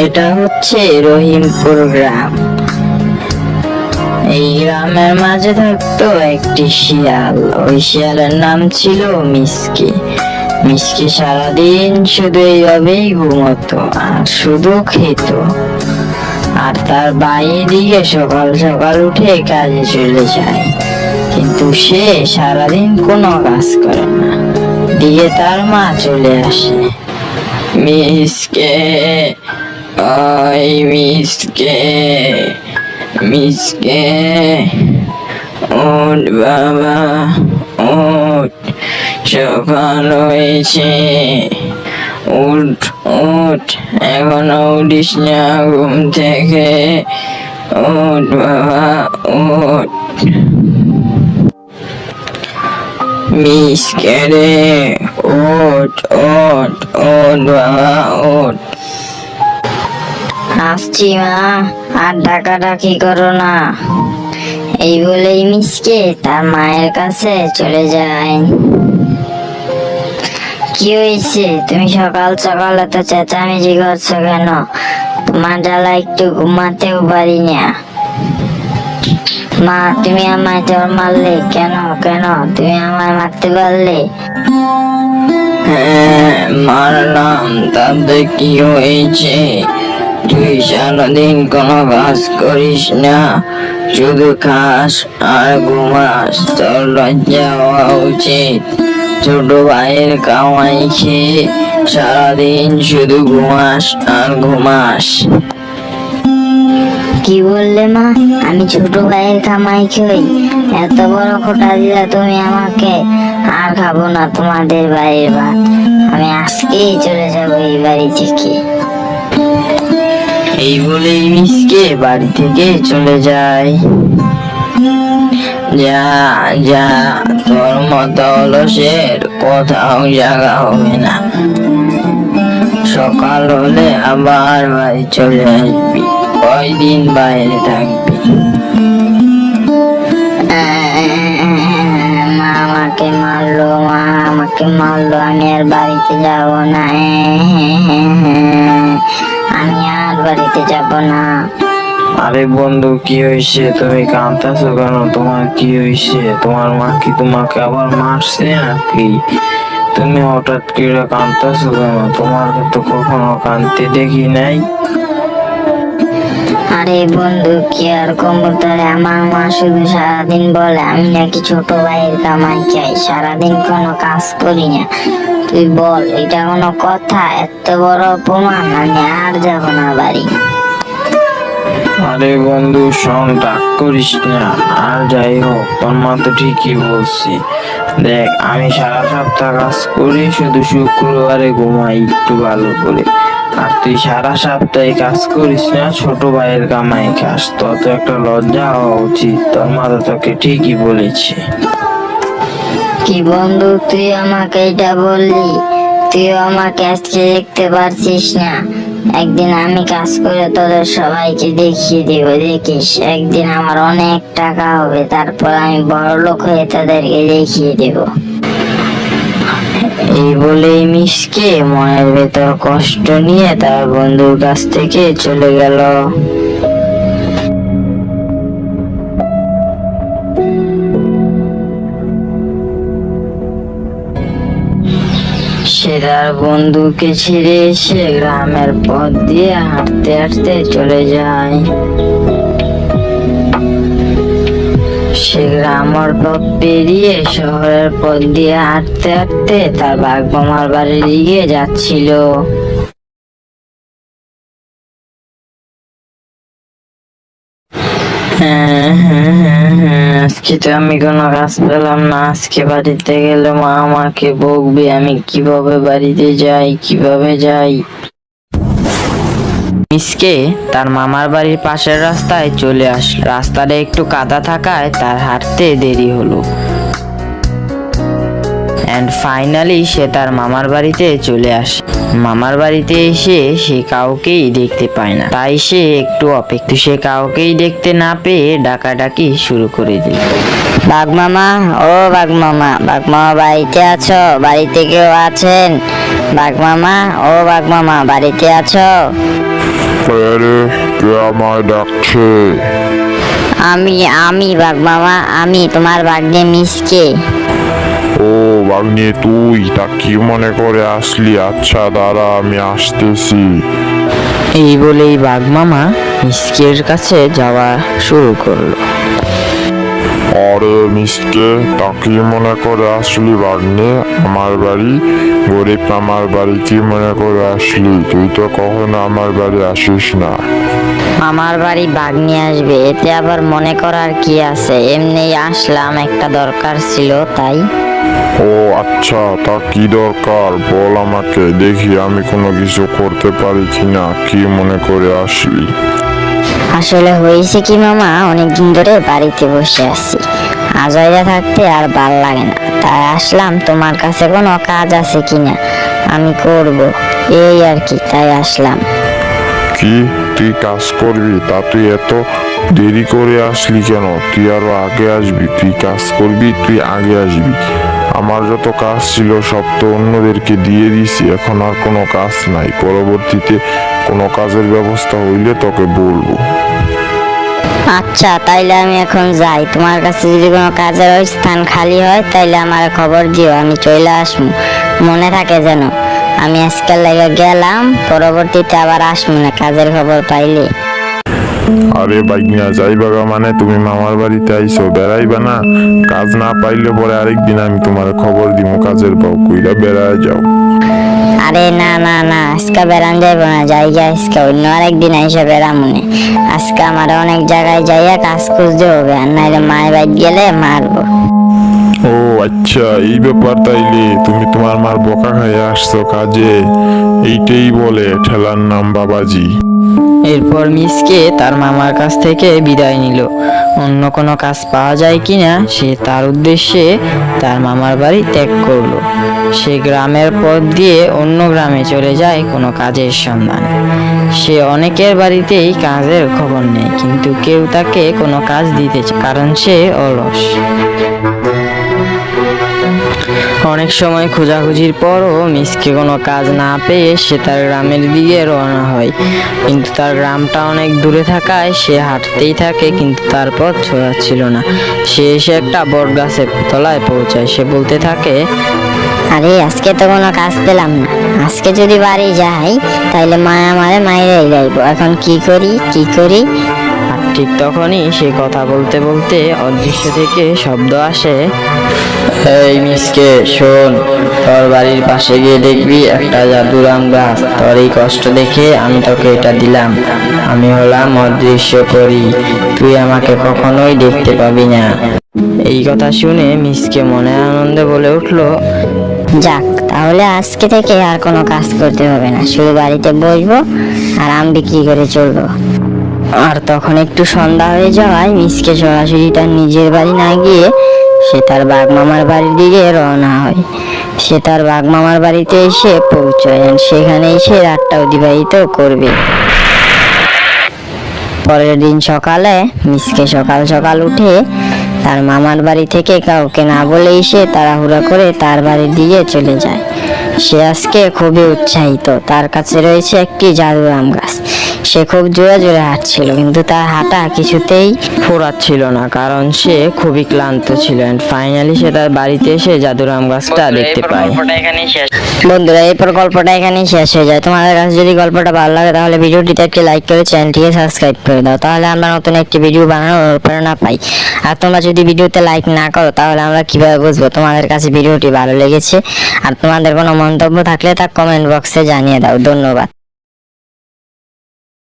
এটা হচ্ছে রহিমপুর গ্রাম। এই গ্রামের মাঝে থাকতো একটি শিয়াল। ওই শিয়ালের নাম ছিল মিসকে। মিসকে সারাদিন শুধু এইভাবেই ঘুমতো আর শুধু খেত। আর তার বাইরে দিকে সকাল সকাল উঠে কাজে চলে যায়, কিন্তু সে সারাদিন কোনো কাজ করে না। দিকে তার মা চলে আসে। মিসকে, ওই মিসকে, মিসকে, ওঠ বাবা, ওঠ, সকাল হয়েছে, উঠ উঠ, এখনো উঠিস না ঘুম থেকে, ওঠ বাবা, ওঠ। মিসকে রে, ওঠ ওঠ, ওঠ বাবা, ওঠ। আসছি মা, আর ডাকাডাকি করো না। এই বলেই মিসকে তার মায়ের কাছে চলে যায়। কি হয়েছে, তুমি সকাল সকাল এত চেঁচামেচি করছো কেন? তোমার জ্বালা একটু ঘুমাতেও পারি না। মা, তুমি আমায় চড় মারলে কেন? কেন তুমি আমায় মারতে পারলে? হ্যাঁ, মারলাম, তাতে কি হয়েছে? তুই সারাদিন কোনো কাজ করিস না, শুধু খাস আর ঘুমাস। তোর লজ্জা হওয়া উচিত। ছোট ভাইয়ের কামাই খেয়ে সারাদিন শুধু ঘুমাস আর ঘুমাস। কি বললে মা? আমি ছোট ভাইয়ের কামাই খাই? এত বড় খোটা দিলা তুমি আমাকে। আর খাবো না তোমাদের বাড়ির ভাত। আমি আজকেই চলে যাবো এই বাড়ি থেকে। এই বলেই মিসকে বাড়ি থেকে চলে যায়। যা যা, তোর মতো অলসের কোথাও জায়গা হবে না। সকাল হলে আবার বাড়ি চলে আসবি, কয়দিন বাইরে থাকবি? মা আমাকে মারলো, মা আমাকে মারলো, আমি আর বাড়িতে যাব না। আমি আর বাড়িতে যাব না। আরে বন্ধু, কি হয়েছে? তুমি কাঁদতেছো কেন? তোমার কি হয়েছে? তোমার মা কি তোমাকে আবার মারছে নাকি? তুমি হঠাৎ করে কাঁদতেছো কেন? তোমাকে তো কখনো কাঁদতে দেখি নাই। আরে বন্ধু, কি আর কমতারে, আমার মা শুধু সারাদিন বলে আমি নাকি ছোট ভাইয়ের কামাই চাই, সারাদিন কোনো কাজ করি না। তুই বল, এটা কোনো কথা? এত বড় অপমান, আমি আর যাব না বাড়ি। আরে বন্ধু শোন, রাগ করিস না। আর যাই হোক, তোর মা তো ঠিকই বলছি। দেখ, আমি সারা সপ্তাহ কাজ করি, শুধু শুক্রবারে ঘুমাই একটু ভালো করে। আর তুই সারা সপ্তাহে কাজ করিস না, ছোট ভাইয়ের কামাই খাস। তোর তো একটা লজ্জা হওয়া উচিত। তোর মা তো তোকে ঠিকই বলেছে। কি বন্ধু, তুই আমাকে এটা বললি? তুই আমাকে আজকে দেখতে পারছিস না? একদিন আমি কাজ করে তোদের সবাইকে দেখিয়ে দেব, দেখিস। একদিন আমার অনেক টাকা হবে, তারপর আমি বড় লোক হয়ে তাদেরকে দেখিয়ে দেব। এই বলেই মিসকে মনের ভেতর কষ্ট নিয়ে তার বন্ধুর কাছ থেকে চলে গেল। সে তার বন্ধুকে ছেড়ে এসে গ্রামের পথ দিয়ে হাঁটতে হাঁটতে চলে যায়। সে গ্রামের পথ পেরিয়ে শহরের পথ দিয়ে হাঁটতে হাঁটতে তার বাঘ মামার বাড়ির দিকে যাচ্ছিল। আজকে তো আমি কোনো কাজ পেলাম না। আজকে বাড়িতে গেলে মা আমাকে বকবে। আমি কিভাবে বাড়িতে যাই, কিভাবে যাই? মিসকে তার মামার বাড়ির পাশের রাস্তায় চলে আসলো। রাস্তাটা একটু কাদা থাকায় তার হাঁটতে দেরি হলো। এন্ড ফাইনালি সে তার মামার বাড়িতে চলে আসে। মামার বাড়িতে এসে সে কাউকেই দেখতে পায় না, তাই সে একটু অপেক্ষা। সে কাউকেই দেখতে না পেয়ে ডাকাডাকি শুরু করে দিল। বাঘ মামা, ও বাঘ মামা, বাঘ মামা বাড়িতে আছো? বাড়িতে কেউ আছেন? বাঘ মামা, ও বাঘ মামা, বাড়িতে আছো? আরে কে আমায় ডাকছে? আমি বাঘ মামা, আমি তোমার ভাগ্নে মিসকে। ও ভাগ্নে, তুই তা কি মনে করে আসলি? আচ্ছা দাঁড়া, আমি আসতেছি। এই বলেই বাঘ মামা মিসকের কাছে যাওয়া শুরু করলো। আরে মিসকে, তা কি মনে করে আসলি ভাগ্নে আমার বাড়ি? গরিব আমার বাড়ি কি মনে করে আসলি? তুই তো কখনো আমার বাড়ি আসিস না। আমার বাড়ি ভাগ্নে আসবে, এতে আবার মনে করার কি আছে? এমনি আসলাম, একটা দরকার ছিল তাই। ও আচ্ছা, তা কি দরকার বল আমাকে, দেখি আমি কোনো কিছু করতে পারি কিনা। কি মনে করে আসলি? আসলে হয়েছে কি মামা, অনেকদিন ধরে বাড়িতে বসে আছি, আজাইরা থাকতে আর ভাল লাগে না, তাই আসলাম তোমার কাছে কোনো কাজ আছে কিনা আমি করব, এই আর কি, তাই আসলাম। কি, তুই কাজ করবি? তা তুই এত দেরি করে আসলি কেন? তুই আরো আগে আসবি। তুই কাজ করবি, তুই আগে আসবি। আমার যত কাজ ছিল সব তো অন্যদেরকে দিয়ে দিছি, এখন আর কোনো কাজ নাই। পরবর্তীতে কোনো কাজের ব্যবস্থা হইলে তোকে বলবো। আচ্ছা তাইলে আমি এখন যাই, তোমার কাছে যদি কোনো কাজের ওই স্থান খালি হয় তাইলে আমার খবর দিও, আমি চলে আসবো, মনে থাকে যেন। আমি আজকাল লাগে গেলাম, পরবর্তীতে আবার আসবো না কাজের খবর পাইলে। আরে বাইকনিয়া, যাইবা গা মানে তুমি মামার বাড়িতে আইছো, বেড়াইবা না? কাজ না পাইলে পরে আরেকদিন আমি তোমার খবর দিব, কাজের পাও কইরা বেড়ায় যাও। আরে না না না, আজকে বেড়ান যাইব না, যাইগা আজকে অন্য আরেকদিন আইসা বেড়ামুনে। আজকে আমার অনেক জায়গায় যাইয়া কাজ খুঁজতে হবে, আর নাইলে মায়ের বাড়ি গেলে মারবো। ও আচ্ছা, এই ব্যাপার তাইলে। তুমি তোমার মার বকা খাইয়া আসছো কাজে, এইটাই বলে ঠেলার নাম বাবাজি। এরপর মিসকে তার মামার কাছ থেকে বিদায় নিল। অন্য কোনো কাজ পাওয়া যায় কিনা সে তার উদ্দেশ্যে তার মামার বাড়ি ত্যাগ করলো। সে গ্রামের পথ দিয়ে অন্য গ্রামে চলে যায় কোনো কাজের সন্ধানে। সে অনেকের বাড়িতেই কাজের খবর নেয়, কিন্তু কেউ তাকে কোনো কাজ দিতে চায়, কারণ সে অলস। অনেক সময় খোঁজাখুঁজির পরও মিসকে কোনো কাজ না পেয়ে সে তার গ্রামের দিকে রওনা হয়, কিন্তু তার গ্রামটা অনেক দূরে থাকায় সে হাঁটতেই থাকে, কিন্তু তার পথ ছোঁয়াচ্ছিল না। সে এসে একটা বট গাছের তলায় পৌঁছায়। সে বলতে থাকে, আরে আজকে তো কোনো কাজ পেলাম না, আজকে যদি বাড়ি যাই তাইলে মায়া আমারে মাইরাই যাইবো, এখন কি করি কি করি। আর ঠিক তখনই সে কথা বলতে বলতে অদৃশ্য থেকে শব্দ আসে, এই মিসকে শোন, তোর বাড়ির পাশে গিয়ে দেখবি একটা জাদুর আম গাছ, তোর এই কষ্ট দেখে আমি তোকে এটা দিলাম। আমি হলাম অদৃশ্য পরী, তুই আমাকে কখনোই দেখতে পাবি না। এই কথা শুনে মিসকে মনে আনন্দে বলে উঠলো, যাক, তাহলে আজকে থেকে আর কোনো কাজ করতে হবে না, শুধু বাড়িতে বসবো আর আম বিক্রি করে চলবো। আর তখন একটু সন্ধ্যা হয়ে যাওয়ায় মিসকে সরাসরি তার নিজের বাড়ি না গিয়ে সে তার বাঘ মামার বাড়ির দিকে রওনা হয়। সে তার বাঘ মামার বাড়িতে এসে পৌঁছয়, আর সেখানেই সে রাতটা অতিবাহিত করবে। পরের দিন সকালে মিসকে সকাল সকাল উঠে তার মামার বাড়ি থেকে কাউকে না বলেই সে তাড়াহুড়া করে তার বাড়ির দিকে চলে যায়। সে আজকে খুবই উৎসাহিত, তার কাছে রয়েছে একটি জাদুর আম গাছ। সে খুব জোরে জোরে হাঁটছিল, কিন্তু তার হাঁটা কিছুতেই ফোরাচ্ছিল না, কারণ সে খুবই ক্লান্ত ছিল। ফাইনালি সে তার বাড়িতে এসে জাদুর আম গাছটা দেখতে পায়। বন্ধুরা, এরপর গল্পটা এখানেই শেষ হয়ে যায়। তোমাদের কাছে যদি গল্পটা ভালো লাগে তাহলে ভিডিওটিতে একটি লাইক করে চ্যানেলটিকে সাবস্ক্রাইব করে দাও, তাহলে আমরা নতুন একটি ভিডিও বানানোর প্রেরণা পাই। আর তোমরা যদি ভিডিওতে লাইক না করো তাহলে আমরা কিভাবে বুঝবো তোমাদের কাছে ভিডিওটি ভালো লেগেছে? আর তোমাদের কোনো মন্তব্য থাকলে তা কমেন্ট বক্সে জানিয়ে দাও। ধন্যবাদ।